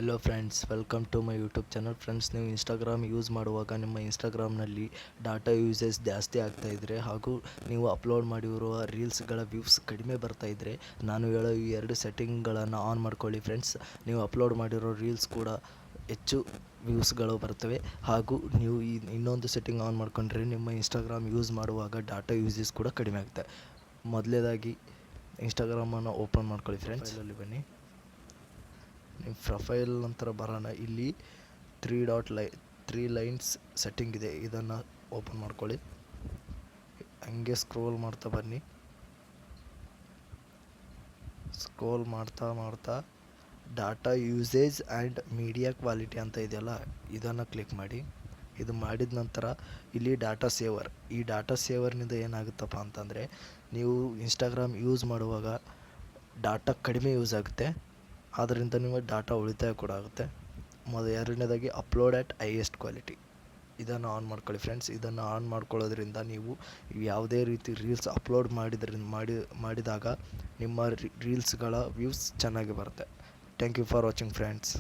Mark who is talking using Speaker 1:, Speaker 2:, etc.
Speaker 1: Hello friends, welcome to my YouTube channel. Friends, ನೀವು Instagram use ಮಾಡುವಾಗ ನಿಮ್ಮ ಇನ್ಸ್ಟಾಗ್ರಾಮ್ನಲ್ಲಿ data usage ಜಾಸ್ತಿ ಆಗ್ತಾಯಿದ್ರೆ ಹಾಗೂ ನೀವು ಅಪ್ಲೋಡ್ ಮಾಡಿರುವ ರೀಲ್ಸ್ಗಳ ವ್ಯೂಸ್ ಕಡಿಮೆ ಬರ್ತಾಯಿದ್ರೆ ನಾನು ಹೇಳೋ ಈ ಎರಡು ಸೆಟ್ಟಿಂಗ್ಗಳನ್ನು ಆನ್ ಮಾಡ್ಕೊಳ್ಳಿ ಫ್ರೆಂಡ್ಸ್. ನೀವು ಅಪ್ಲೋಡ್ ಮಾಡಿರೋ ರೀಲ್ಸ್ ಕೂಡ ಹೆಚ್ಚು ವ್ಯೂಸ್ಗಳು ಬರ್ತವೆ. ಹಾಗೂ ನೀವು ಇನ್ನೊಂದು ಸೆಟ್ಟಿಂಗ್ ಆನ್ ಮಾಡ್ಕೊಂಡ್ರೆ ನಿಮ್ಮ ಇನ್ಸ್ಟಾಗ್ರಾಮ್ ಯೂಸ್ ಮಾಡುವಾಗ ಡಾಟಾ ಯೂಸೇಜ್ ಕೂಡ ಕಡಿಮೆ ಆಗುತ್ತೆ. ಮೊದಲನೇದಾಗಿ ಇನ್ಸ್ಟಾಗ್ರಾಮನ್ನು ಓಪನ್ ಮಾಡ್ಕೊಳ್ಳಿ ಫ್ರೆಂಡ್ಸ್. ಅಲ್ಲಿ ಬನ್ನಿ, ನಿಮ್ಮ ಪ್ರೊಫೈಲ್ ನಂತರ ಬರೋಣ. ಇಲ್ಲಿ ತ್ರೀ ಲೈನ್ಸ್ ಸೆಟ್ಟಿಂಗ್ ಇದೆ, ಇದನ್ನು ಓಪನ್ ಮಾಡ್ಕೊಳ್ಳಿ. ಹಂಗೆ ಸ್ಕ್ರೋಲ್ ಮಾಡ್ತಾ ಬನ್ನಿ. ಸ್ಕ್ರೋಲ್ ಮಾಡ್ತಾ data usage and media quality ಅಂತ ಇದೆಯಲ್ಲ, ಇದನ್ನು ಕ್ಲಿಕ್ ಮಾಡಿ. ಇದು ಮಾಡಿದ ನಂತರ ಇಲ್ಲಿ ಡಾಟಾ ಸೇವರ್. ಈ ಡಾಟಾ ಸೇವರ್ನಿಂದ ಏನಾಗುತ್ತಪ್ಪ ಅಂತಂದರೆ, ನೀವು ಇನ್ಸ್ಟಾಗ್ರಾಮ್ ಯೂಸ್ ಮಾಡುವಾಗ ಡಾಟಾ ಕಡಿಮೆ ಯೂಸ್ ಆಗುತ್ತೆ, ಆದ್ದರಿಂದ ನಿಮ್ಮ ಡಾಟಾ ಉಳಿತಾಯ ಕೂಡ ಆಗುತ್ತೆ. ಎರಡನೇದಾಗಿ ಅಪ್ಲೋಡ್ ಆ್ಯಟ್ ಹೈಯೆಸ್ಟ್ ಕ್ವಾಲಿಟಿ, ಇದನ್ನು ಆನ್ ಮಾಡ್ಕೊಳ್ಳಿ ಫ್ರೆಂಡ್ಸ್. ಇದನ್ನು ಆನ್ ಮಾಡ್ಕೊಳ್ಳೋದ್ರಿಂದ ನೀವು ಯಾವುದೇ ರೀತಿ ರೀಲ್ಸ್ ಅಪ್ಲೋಡ್ ಮಾಡಿದಾಗ ನಿಮ್ಮ ರೀಲ್ಸ್ಗಳ ವ್ಯೂಸ್ ಚೆನ್ನಾಗಿ ಬರುತ್ತೆ. Thank you for watching friends.